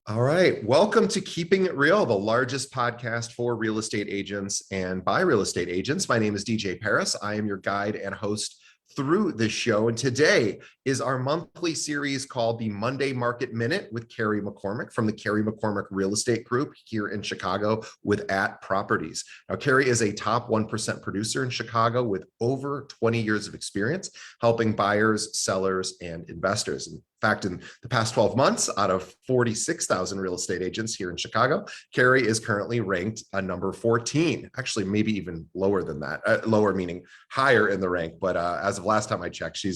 All right. Welcome to Keeping It Real, the largest podcast for real estate agents and by real estate agents. My name is DJ Paris. I am your guide and host through this show. And today is our monthly series called the Monday Market Minute with Carrie McCormick from the Carrie McCormick Real Estate Group here in Chicago with @Properties. Now, Carrie is a top 1% producer in Chicago with over 20 years of experience helping buyers, sellers, and investors. In fact, in the past 12 months, out of 46,000 real estate agents here in Chicago, Carrie is currently ranked a number 14, actually maybe even lower than that, lower meaning higher in the rank. But as of last time I checked,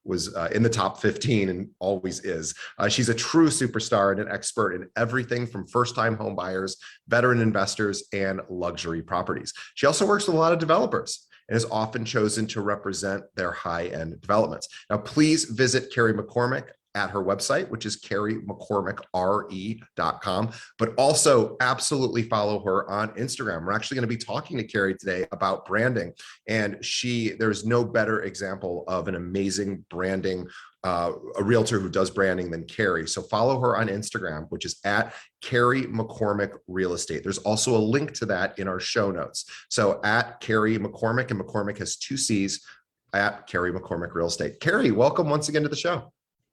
was in the top 15 and always is. She's a true superstar and an expert in everything from first-time home buyers, veteran investors, and luxury properties. She also works with a lot of developers and is often chosen to represent their high-end developments. Now, please visit Carrie McCormick at her website, which is carriemccormickre.com, but also absolutely follow her on Instagram. We're actually going to be talking to Carrie today about branding, and there's no better example of an amazing branding, a realtor who does branding than Carrie. So follow her on Instagram, which is at Carrie McCormick Real Estate. There's also a link to that in our show notes. So at Carrie McCormick, and McCormick has 2 C's, at Carrie McCormick Real Estate. Carrie, welcome once again to the show.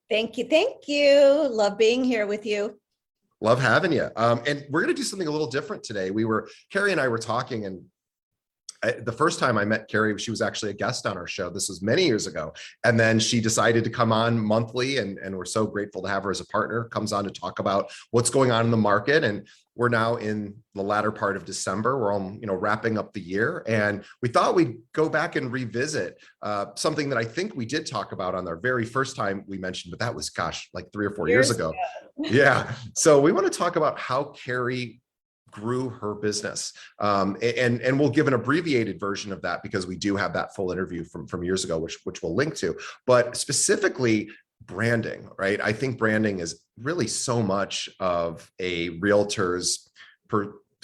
Thank you. Thank you. Love being here with you. Love having you. And we're going to do something a little different today. Carrie and I were talking, and the first time I met Carrie, she was actually a guest on our show. This was many years ago. And then she decided to come on monthly, and we're so grateful to have her as a partner, comes on to talk about what's going on in the market. And we're now in the latter part of December. We're all, wrapping up the year. And we thought we'd go back and revisit something that I think we did talk about on our very first time we mentioned, but that was, like 3 or 4 years ago. Yeah. So we want to talk about how Carrie grew her business. And we'll give an abbreviated version of that because we do have that full interview from years ago, which we'll link to. But specifically, branding, right? I think branding is really so much of a realtor's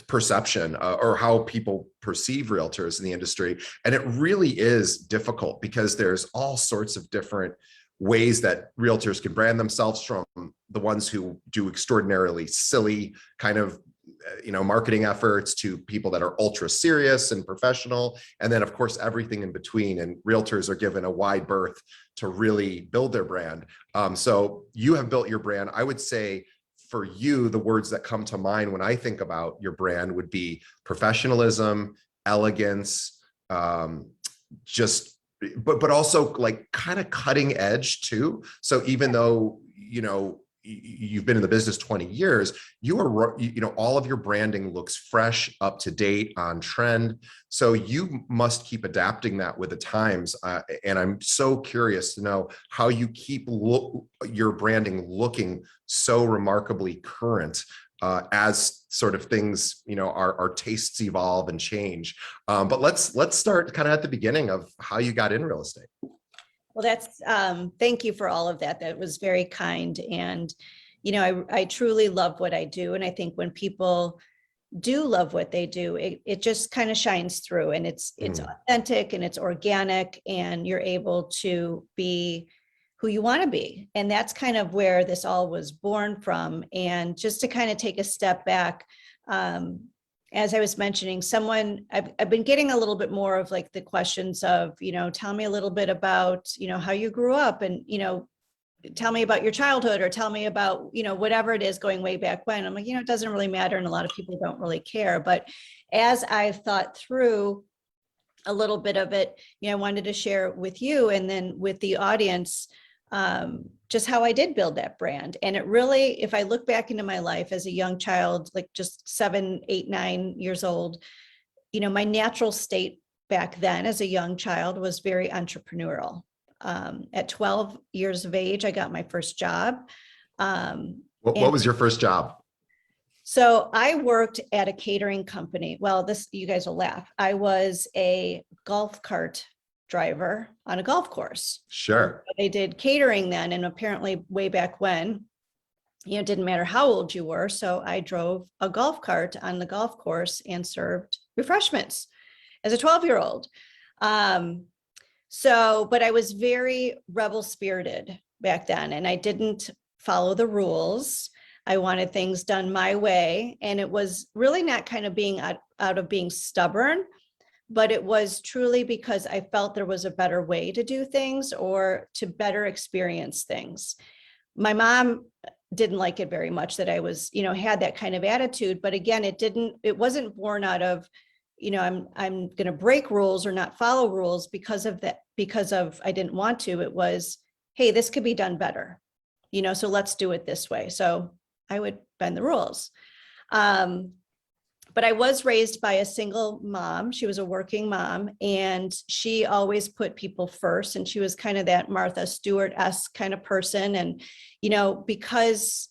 perception or how people perceive realtors in the industry. And it really is difficult because there's all sorts of different ways that realtors can brand themselves, from the ones who do extraordinarily silly kind of marketing efforts to people that are ultra serious and professional. And then of course, everything in between, and realtors are given a wide berth to really build their brand. So you have built your brand. I would say for you, the words that come to mind when I think about your brand would be professionalism, elegance, but also like kind of cutting edge too. So even though, you've been in the business 20 years, all of your branding looks fresh, up to date, on trend. So you must keep adapting that with the times. And I'm so curious to know how you keep your branding looking so remarkably current as sort of things, our tastes evolve and change. But let's start kind of at the beginning of how you got in real estate. Well, that's thank you for all of that. That was very kind. And, I truly love what I do. And I think when people do love what they do, it just kind of shines through, and it's authentic and it's organic, and you're able to be who you want to be. And that's kind of where this all was born from. And just to kind of take a step back, as I was mentioning, I've been getting a little bit more of like the questions of, tell me a little bit about, how you grew up, and, tell me about your childhood, or tell me about, whatever it is going way back when. I'm like, it doesn't really matter. And a lot of people don't really care. But as I've thought through a little bit of it, I wanted to share with you and then with the audience, just how I did build that brand. And it really, if I look back into my life as a young child, like just 7, 8, 9 years old, my natural state back then as a young child was very entrepreneurial. At 12 years of age, I got my first job. What was your first job? So I worked at a catering company. Well, you guys will laugh. I was a golf cart driver on a golf course. Sure. They did catering then, and apparently way back when, it didn't matter how old you were. So I drove a golf cart on the golf course and served refreshments as a 12-year-old. But I was very rebel spirited back then, and I didn't follow the rules. I wanted things done my way. And it was really not kind of being out of being stubborn, but it was truly because I felt there was a better way to do things or to better experience things. My mom didn't like it very much that I was, had that kind of attitude. But again, it wasn't born out of, I'm going to break rules or not follow rules because of that, because of I didn't want to. It was, hey, this could be done better, so let's do it this way. So I would bend the rules. But I was raised by a single mom. She was a working mom, and she always put people first. And she was kind of that Martha Stewart-esque kind of person. And, because,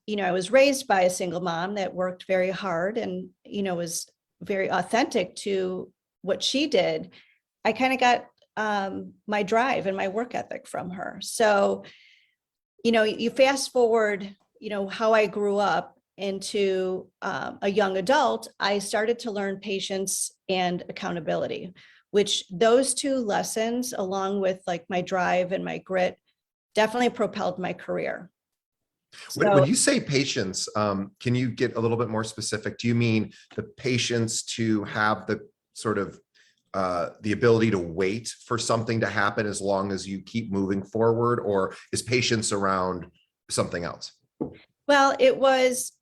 I was raised by a single mom that worked very hard and, was very authentic to what she did, I kind of got my drive and my work ethic from her. So, you fast forward, how I grew up into a young adult, I started to learn patience and accountability, which those two lessons, along with like my drive and my grit, definitely propelled my career. When you say patience, can you get a little bit more specific? Do you mean the patience to have the sort of the ability to wait for something to happen as long as you keep moving forward, or is patience around something else? Well, it was,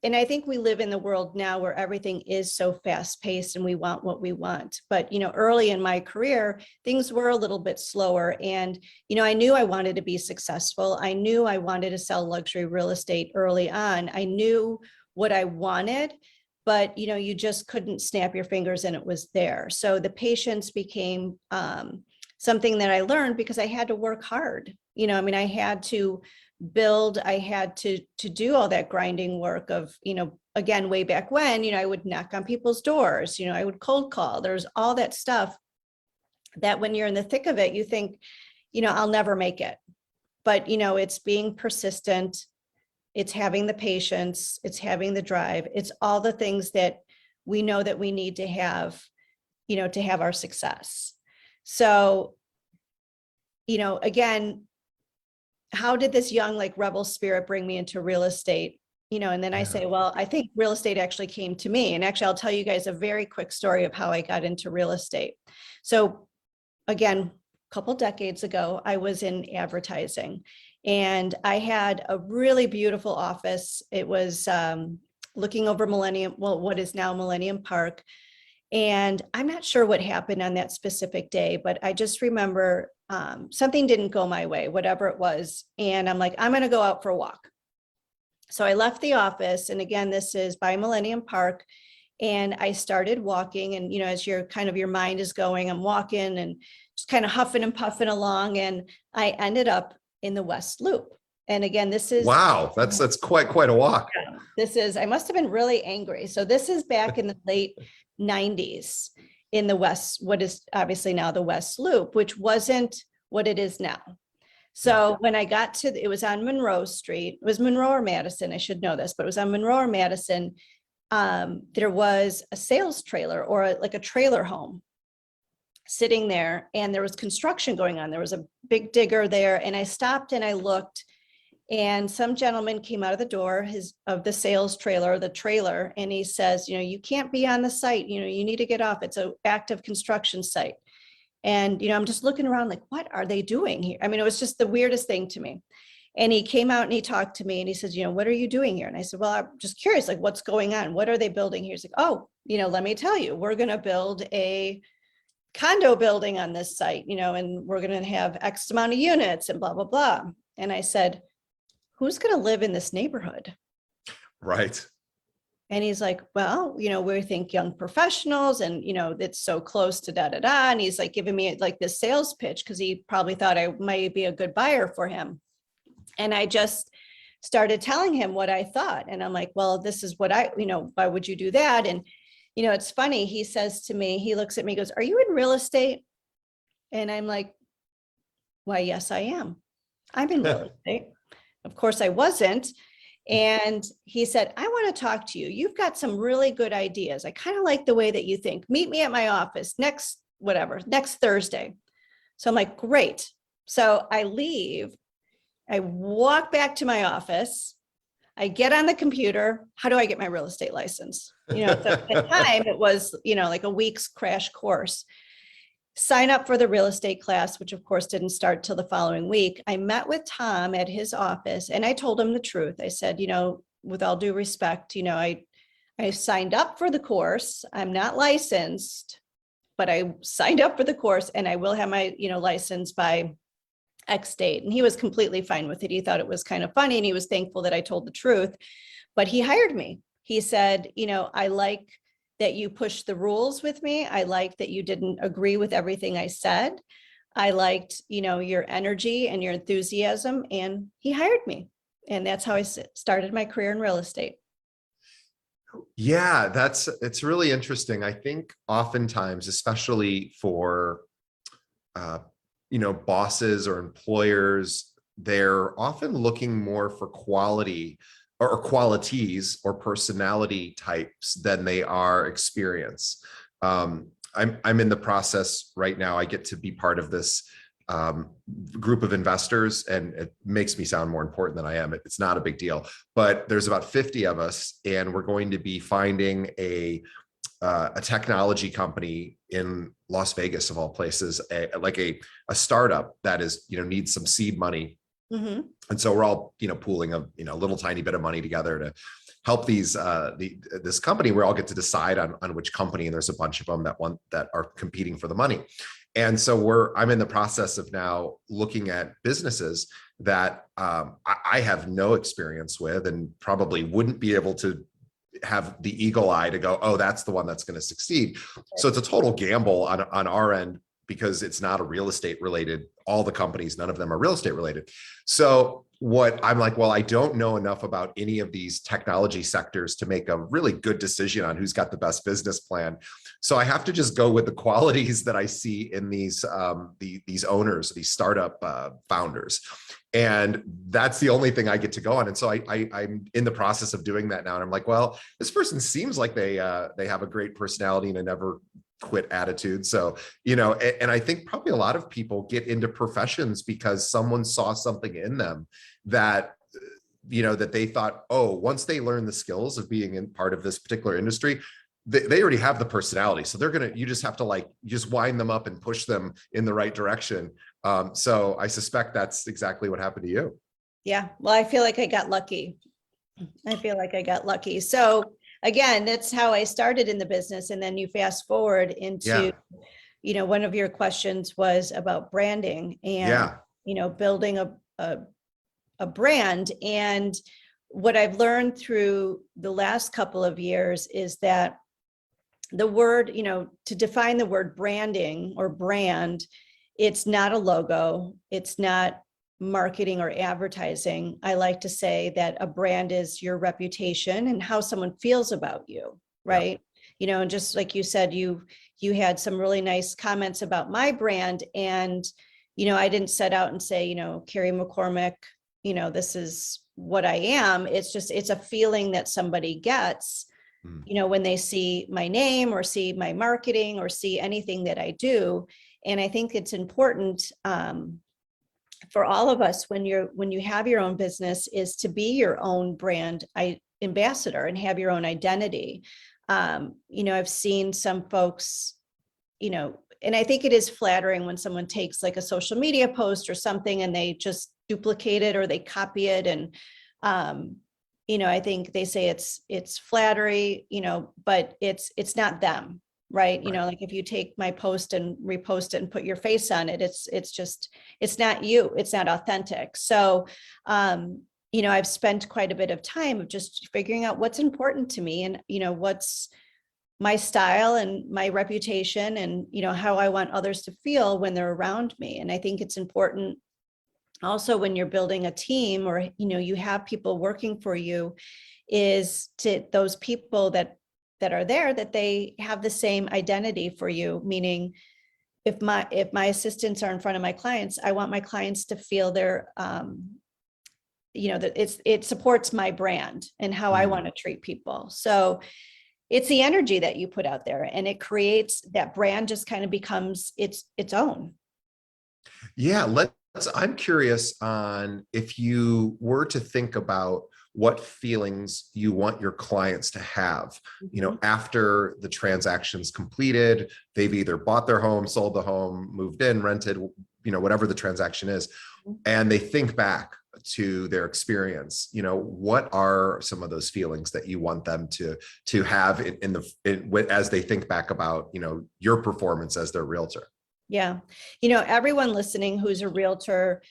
and I think we live in the world now where everything is so fast paced and we want what we want. But, early in my career, things were a little bit slower. And, I knew I wanted to be successful. I knew I wanted to sell luxury real estate early on. I knew what I wanted, but, you just couldn't snap your fingers and it was there. So the patience became something that I learned because I had to work hard. I had to build, I had to do all that grinding work of, again, way back when, I would knock on people's doors, I would cold call. There's all that stuff that when you're in the thick of it, you think, I'll never make it. But, it's being persistent. It's having the patience. It's having the drive. It's all the things that we know that we need to have, to have our success. So, again, how did this young rebel spirit bring me into real estate? And then I say, well, I think real estate actually came to me. And actually, I'll tell you guys a very quick story of how I got into real estate. So again, a couple decades ago, I was in advertising and I had a really beautiful office. It was looking over what is now Millennium Park. And I'm not sure what happened on that specific day, but I just remember something didn't go my way, whatever it was. And I'm like, I'm going to go out for a walk. So I left the office. And again, this is by Millennium Park. And I started walking. And, as your mind is going, I'm walking and just kind of huffing and puffing along. And I ended up in the West Loop. And again, this is— Wow, that's quite a walk. I must have been really angry. So this is back in the late 90s in the West, what is obviously now the West Loop, which wasn't what it is now. So when I got to, it was on Monroe Street, it was Monroe or Madison, I should know this, but it was on Monroe or Madison. There was a sales trailer or a trailer home sitting there, and there was construction going on. There was a big digger there, and I stopped and I looked, and some gentleman came out of the door of the sales trailer, and he says, you can't be on the site, you need to get off. It's an active construction site. And, I'm just looking around like, what are they doing here? I mean, it was just the weirdest thing to me. And he came out and he talked to me and he says, what are you doing here? And I said, well, I'm just curious, what's going on? What are they building here? He's like, oh, let me tell you, we're going to build a condo building on this site, and we're going to have X amount of units and blah, blah, blah. And I said, who's going to live in this neighborhood? Right. And he's like, well, we think young professionals and, it's so close to da, da, da. And he's giving me this sales pitch because he probably thought I might be a good buyer for him. And I just started telling him what I thought. And I'm like, well, this is what why would you do that? And, it's funny. He says to me, he looks at me, goes, are you in real estate? And I'm like, why, yes, I am. I'm in real estate. Of course I wasn't. And he said, I want to talk to you. You've got some really good ideas. I kind of like the way that you think. Meet me at my office next Thursday. So I'm like, great. So I leave. I walk back to my office. I get on the computer. How do I get my real estate license? So at the time it was, like a week's crash course. Sign up for the real estate class, which of course didn't start till the following week. I met with Tom at his office and I told him the truth. I said, with all due respect, I signed up for the course. I'm not licensed, but I signed up for the course and I will have my, license by X date. And he was completely fine with it. He thought it was kind of funny and he was thankful that I told the truth, but he hired me. He said, I like that you pushed the rules with me. I liked that you didn't agree with everything I said. I liked, your energy and your enthusiasm, and he hired me. And that's how I started my career in real estate. Yeah, it's really interesting. I think oftentimes, especially for, bosses or employers, they're often looking more for quality or qualities or personality types than they are experience. I'm in the process right now. I get to be part of this group of investors, and it makes me sound more important than I am. It's not a big deal, but there's about 50 of us, and we're going to be finding a technology company in Las Vegas, of all places, like a startup that is, needs some seed money. Mm-hmm. And so we're all, pooling a, little tiny bit of money together to help this company. We all get to decide on which company, and there's a bunch of them that are competing for the money. And so I'm in the process of now looking at businesses that I have no experience with and probably wouldn't be able to have the eagle eye to go, oh, that's the one that's going to succeed. So it's a total gamble on our end, because it's not a real estate related. All the companies, none of them are real estate related. So what I'm like, well, I don't know enough about any of these technology sectors to make a really good decision on who's got the best business plan. So I have to just go with the qualities that I see in these owners, these startup founders. And that's the only thing I get to go on. And so I'm in the process of doing that now. And I'm like, well, this person seems like they have a great personality and a never quit attitude. So, and I think probably a lot of people get into professions because someone saw something in them that, that they thought, oh, once they learn the skills of being in part of this particular industry, they already have the personality. So you just have to just wind them up and push them in the right direction. So I suspect that's exactly what happened to you. Yeah. Well, I feel like I got lucky. So again, that's how I started in the business. And then you fast forward into, one of your questions was about branding and, building a brand. And what I've learned through the last couple of years is that the word, to define the word branding or brand, it's not a logo. It's not marketing or advertising. I like to say that a brand is your reputation and how someone feels about you, right? And just like you said, you had some really nice comments about my brand, and I didn't set out and say, Carrie McCormick, this is what I am. It's a feeling that somebody gets, when they see my name or see my marketing or see anything that I do. And I think it's important for all of us when you have your own business is to be your own brand ambassador and have your own identity. I've seen some folks, and I think it is flattering when someone takes like a social media post or something and they just duplicate it or they copy it. And, I think they say it's flattery, but it's not them. Right. Like if you take my post and repost it and put your face on it, it's not you, it's not authentic. So, I've spent quite a bit of time of just figuring out what's important to me and, what's my style and my reputation and, how I want others to feel when they're around me. And I think it's important also when you're building a team or, you have people working for you, is to those people that are there, that they have the same identity for you. Meaning if my assistants are in front of my clients, I want my clients to feel their, that it supports my brand and how I want to treat people. So it's the energy that you put out there, and it creates that brand just kind of becomes its own. Yeah. I'm curious on if you were to think about what feelings you want your clients to have, after the transaction's completed. They've either bought their home, sold the home, moved in, rented, whatever the transaction is, and they think back to their experience. What are some of those feelings that you want them to have as they think back about, your performance as their realtor? Yeah. Everyone listening who's a realtor,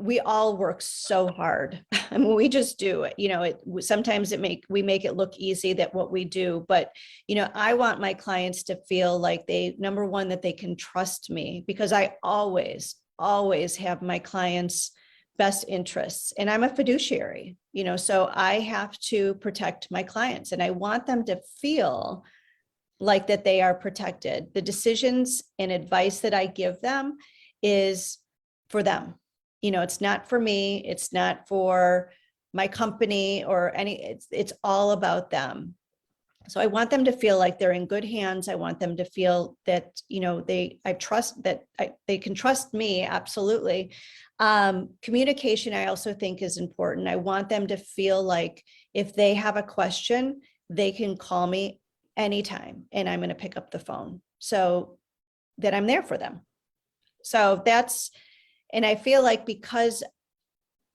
we all work so hard. I mean, we just do it. Sometimes we make it look easy, that what we do, but I want my clients to feel like number one, that they can trust me, because I always have my clients' best interests, and I'm a fiduciary, so I have to protect my clients, and I want them to feel like that they are protected. The decisions and advice that I give them is for them. It's not for me. It's not for my company or it's all about them. So I want them to feel like they're in good hands. I want them to feel that, they can trust me. Absolutely. Communication, I also think, is important. I want them to feel like if they have a question, they can call me anytime and I'm going to pick up the phone, so that I'm there for them. So and I feel like, because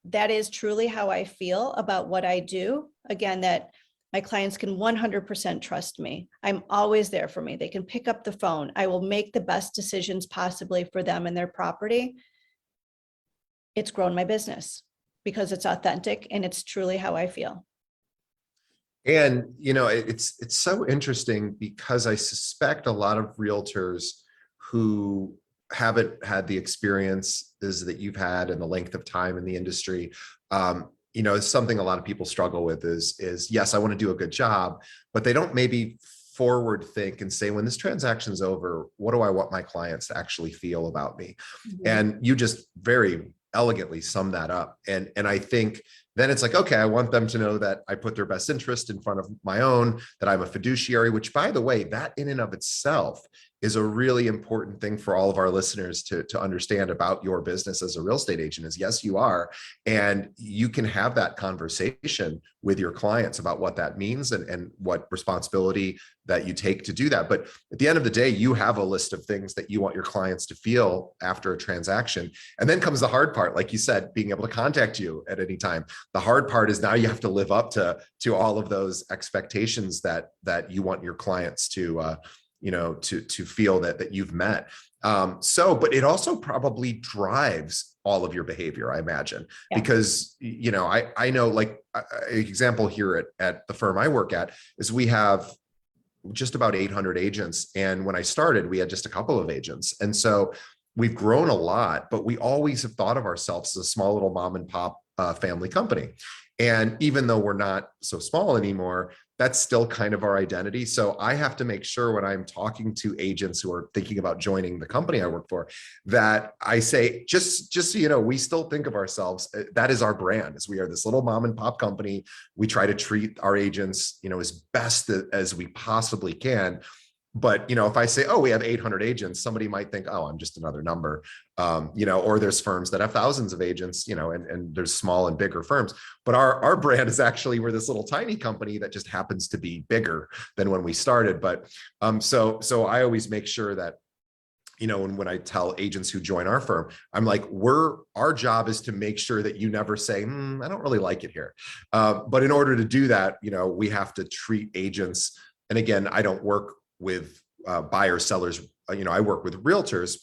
that is truly how I feel about what I do, again, that my clients can 100% trust me. I'm always there for me. They can pick up the phone. I will make the best decisions possibly for them and their property. It's grown my business because it's authentic and it's truly how I feel. And, it's so interesting, because I suspect a lot of realtors who haven't had the experiences that you've had and the length of time in the industry, it's something a lot of people struggle with is yes, I want to do a good job, but they don't maybe forward think and say, when this transaction's over, what do I want my clients to actually feel about me? Mm-hmm. And you just very elegantly sum that up. And I think then it's like, okay, I want them to know that I put their best interest in front of my own, that I'm a fiduciary, which, by the way, that in and of itself is a really important thing for all of our listeners to understand about your business as a real estate agent. Is yes, you are. And you can have that conversation with your clients about what that means and what responsibility that you take to do that. But at the end of the day, you have a list of things that you want your clients to feel after a transaction. And then comes the hard part, like you said, being able to contact you at any time. The hard part is now you have to live up to all of those expectations that you want your clients to feel that you've met. But it also probably drives all of your behavior, I imagine, because, I know, like, an example here at the firm I work at is we have just about 800 agents. And when I started, we had just a couple of agents. And so we've grown a lot, but we always have thought of ourselves as a small little mom and pop family company. And even though we're not so small anymore, that's still kind of our identity. So I have to make sure when I'm talking to agents who are thinking about joining the company I work for, that I say, just so we still think of ourselves, that is our brand, is we are this little mom and pop company. We try to treat our agents, as best as we possibly can. But, if I say, oh, we have 800 agents, somebody might think, oh, I'm just another number, or there's firms that have thousands of agents, and there's small and bigger firms. But our brand is actually, we're this little tiny company that just happens to be bigger than when we started. But so I always make sure that, when I tell agents who join our firm, I'm like, our job is to make sure that you never say, I don't really like it here. But in order to do that, we have to treat agents. And again, I don't work with buyers, sellers, I work with realtors.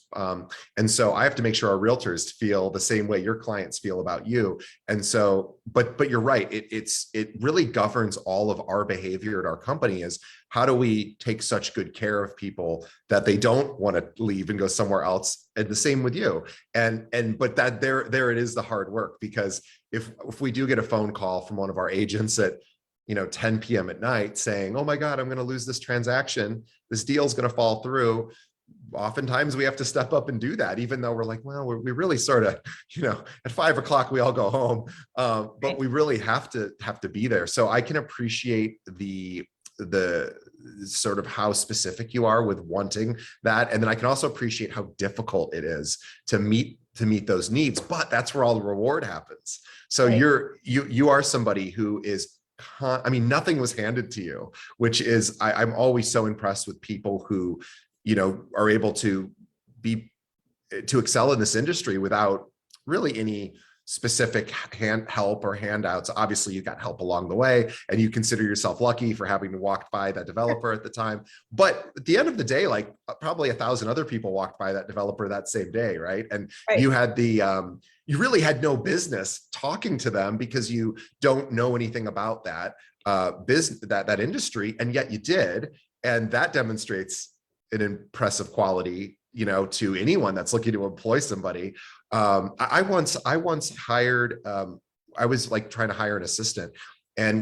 And so I have to make sure our realtors feel the same way your clients feel about you. And so, but you're right. It really governs all of our behavior at our company, is how do we take such good care of people that they don't want to leave and go somewhere else? And the same with you. But that there it is, the hard work, because if we do get a phone call from one of our agents at 10 p.m. at night saying, oh my God, I'm going to lose this transaction, this deal's going to fall through. Oftentimes we have to step up and do that, even though we're like, well, we really sort of, at 5 o'clock, we all go home. But we really have to be there. So I can appreciate the sort of how specific you are with wanting that. And then I can also appreciate how difficult it is to meet to meet those needs, but that's where all the reward happens. So Right. you are somebody who is, I mean, nothing was handed to you, which is, I'm always so impressed with people who, are able to excel in this industry without really any specific help or handouts. Obviously you got help along the way, and you consider yourself lucky for having walked by that developer at the time. But at the end of the day, like probably 1,000 other people walked by that developer that same day, right? And Right. you had you really had no business talking to them because you don't know anything about that business, that industry, and yet you did. And that demonstrates an impressive quality, to anyone that's looking to employ somebody. I once hired, I was like trying to hire an assistant, and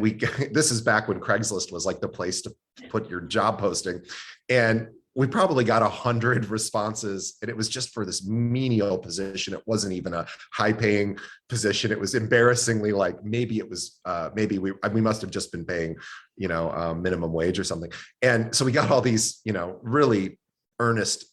this is back when Craigslist was like the place to put your job posting. And we probably got 100 responses, and it was just for this menial position. It wasn't even a high paying position. It was embarrassingly like, maybe it was, maybe we must've just been paying, minimum wage or something. And so we got all these, really earnest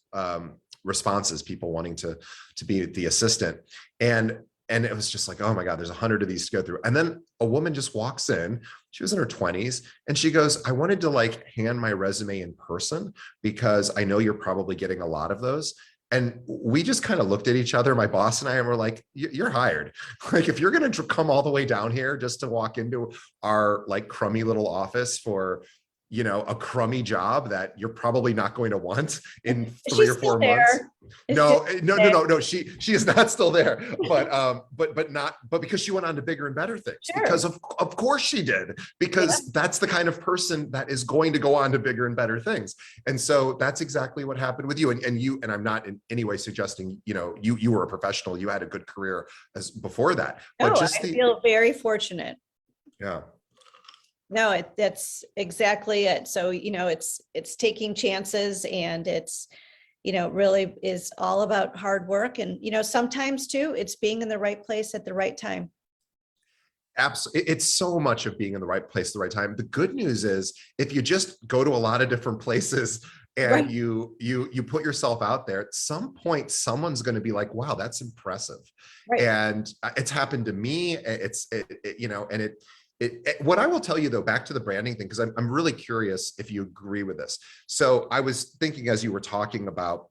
responses, people wanting to be the assistant. And it was just like, oh my God, there's 100 of these to go through. And then a woman just walks in, she was in her 20s, and she goes, I wanted to like hand my resume in person because I know you're probably getting a lot of those. And we just kind of looked at each other, my boss and I, and we're like, you're hired. Like, if you're going to come all the way down here just to walk into our like crummy little office for, a crummy job that you're probably not going to want in 3 or 4 months. No. She is not still there, but because she went on to bigger and better things. Sure. Because of course she did, because that's the kind of person that is going to go on to bigger and better things. And so that's exactly what happened with you. And I'm not in any way suggesting, you were a professional, you had a good career as before that. But I feel very fortunate. Yeah. No, that's exactly it. So, it's taking chances, and it's, really is all about hard work. And, sometimes too, it's being in the right place at the right time. Absolutely. It's so much of being in the right place at the right time. The good news is, if you just go to a lot of different places and Right. you put yourself out there, at some point, someone's going to be like, wow, that's impressive. Right. And it's happened to me. What I will tell you though, back to the branding thing, because I'm really curious if you agree with this. So I was thinking, as you were talking about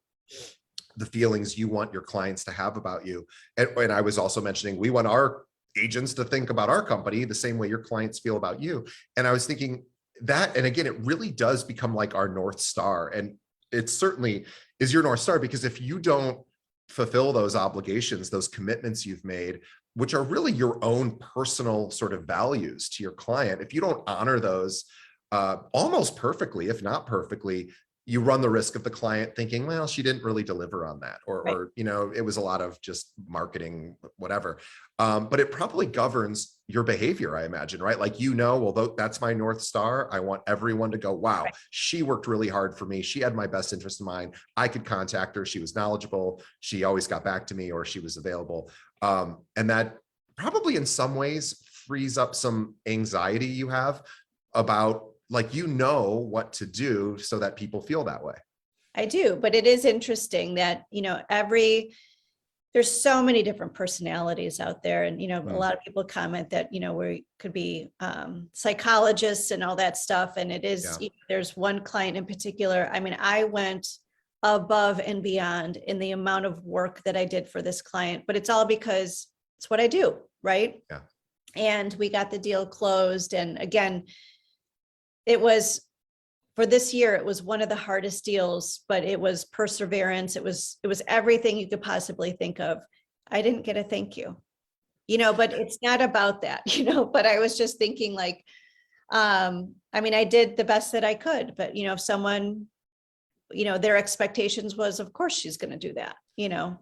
the feelings you want your clients to have about you, and I was also mentioning, we want our agents to think about our company the same way your clients feel about you. And I was thinking that, and again, it really does become like our North Star. And it certainly is your North Star, because if you don't fulfill those obligations, those commitments you've made, which are really your own personal sort of values to your client, if you don't honor those almost perfectly, if not perfectly, you run the risk of the client thinking, well, she didn't really deliver on that, or it was a lot of just marketing, whatever. But it probably governs your behavior, I imagine, right? Like, well, that's my North Star. I want everyone to go, wow, she worked really hard for me. She had my best interest in mind. I could contact her. She was knowledgeable. She always got back to me, or she was available. And that probably in some ways frees up some anxiety you have about, like, what to do so that people feel that way. I do, but it is interesting that, there's so many different personalities out there. And, a lot of people comment that, we could be psychologists and all that stuff. And it is, there's one client in particular. I mean, I went above and beyond in the amount of work that I did for this client, but it's all because it's what I do, right? Yeah. And we got the deal closed. And again, it was, for this year, it was one of the hardest deals, but it was perseverance. It was everything you could possibly think of. I didn't get a thank you, but it's not about that, but I was just thinking, like, I mean, I did the best that I could, but, if someone, their expectations was, of course she's going to do that,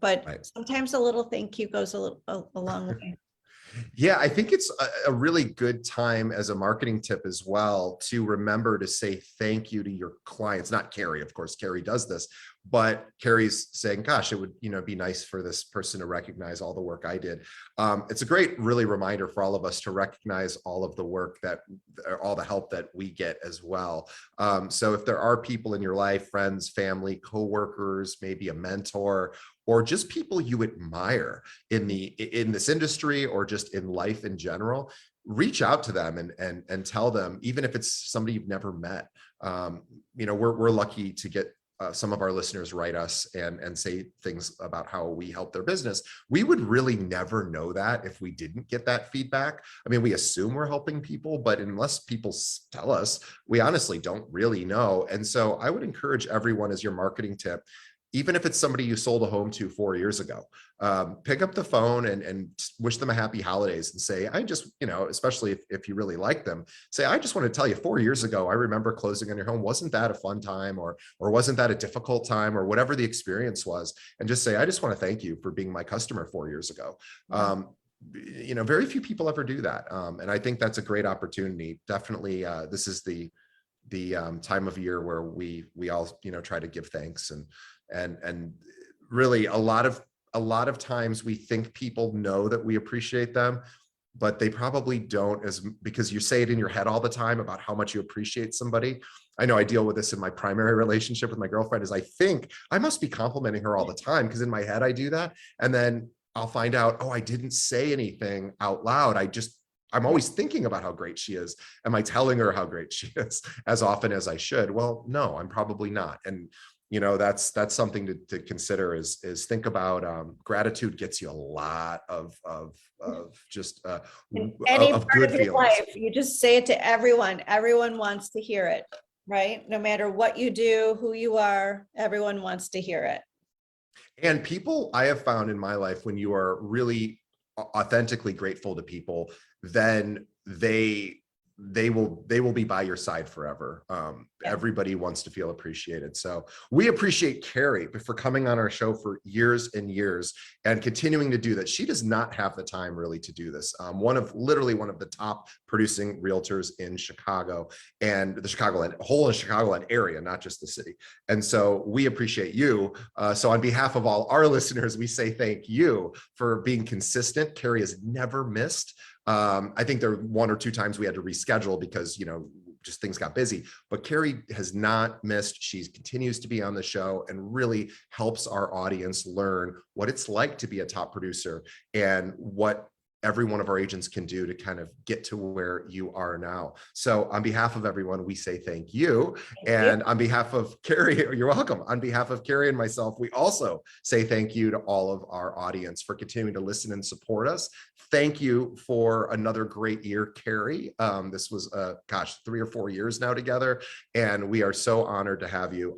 but sometimes a little thank you goes a long way. Yeah, I think it's a really good time as a marketing tip as well to remember to say thank you to your clients. Not Carrie, of course, Carrie does this, but Carrie's saying, gosh, it would be nice for this person to recognize all the work I did. It's a great really reminder for all of us to recognize all of the work all the help that we get as well. So if there are people in your life, friends, family, coworkers, maybe a mentor, or just people you admire in this industry or just in life in general, reach out to them and tell them, even if it's somebody you've never met. We're lucky to get some of our listeners write us and say things about how we help their business. We would really never know that if we didn't get that feedback. I mean, we assume we're helping people, but unless people tell us, we honestly don't really know. And so I would encourage everyone, as your marketing tip, even if it's somebody you sold a home to 4 years ago, pick up the phone and wish them a happy holidays and say, I just, especially if you really like them, say, I just want to tell you 4 years ago, I remember closing on your home. Wasn't that a fun time, or wasn't that a difficult time, or whatever the experience was? And just say, I just want to thank you for being my customer 4 years ago. Very few people ever do that. And I think that's a great opportunity. Definitely, this is the time of year where we all, try to give thanks and really a lot of times we think people know that we appreciate them, but they probably don't, because you say it in your head all the time about how much you appreciate somebody. I know I deal with this in my primary relationship with my girlfriend, is I think I must be complimenting her all the time, because in my head I do that. And then I'll find out, oh, I didn't say anything out loud. I'm always thinking about how great she is. Am I telling her how great she is as often as I should? Well, no, I'm probably not. And that's something to consider, is think about gratitude gets you a lot of just of good feelings. Life, you just say it to everyone. Everyone wants to hear it, right? No matter what you do, who you are, everyone wants to hear it. And people, I have found in my life, when you are really authentically grateful to people, then they will be by your side forever. Everybody wants to feel appreciated. So we appreciate Carrie for coming on our show for years and years and continuing to do that. She does not have the time really to do this. One of the top producing realtors in Chicago, and the Chicagoland area, not just the city. And so we appreciate you. So on behalf of all our listeners, we say thank you for being consistent. Carrie has never missed. I think there were 1 or 2 times we had to reschedule because, just things got busy, but Carrie has not missed. She continues to be on the show and really helps our audience learn what it's like to be a top producer and what every one of our agents can do to kind of get to where you are now. So on behalf of everyone, we say thank you. And on behalf of Carrie, you're welcome. On behalf of Carrie and myself, we also say thank you to all of our audience for continuing to listen and support us. Thank you for another great year, Carrie. This was, 3 or 4 years now together, and we are so honored to have you.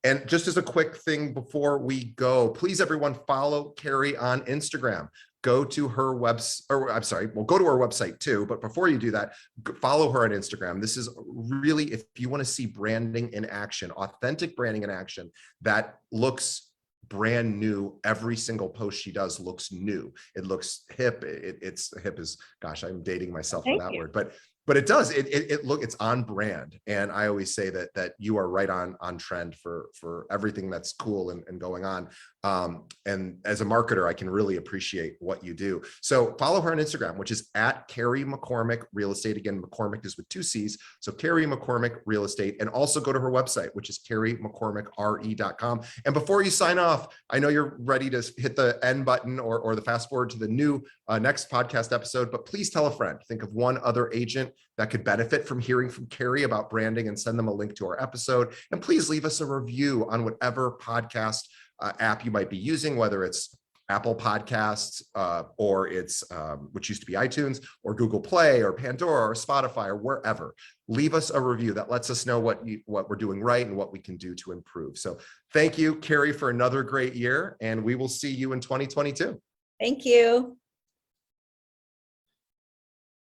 And just as a quick thing before we go, please everyone follow Carrie on Instagram. Go to her website, we'll go to her website too, but before you do that, follow her on Instagram. This is really, if you want to see branding in action, authentic branding in action, that looks brand new. Every single post she does looks new. It looks hip. It's hip is, gosh, I'm dating myself with that word, but it does, it's on brand. And I always say that you are right on trend for everything that's cool and going on. And as a marketer, I can really appreciate what you do. So follow her on Instagram, which is at Carrie McCormick Real Estate. Again, McCormick is with 2 C's. So Carrie McCormick Real Estate, and also go to her website, which is carriemccormickre.com. And before you sign off, I know you're ready to hit the end button or the fast forward to the new next podcast episode, but please tell a friend. Think of one other agent that could benefit from hearing from Carrie about branding, and send them a link to our episode. And please leave us a review on whatever podcast app you might be using, whether it's Apple Podcasts or it's which used to be iTunes, or Google Play or Pandora or Spotify or wherever. Leave us a review that lets us know what we're doing right and what we can do to improve. So thank you, Carrie, for another great year, and we will see you in 2022. Thank you.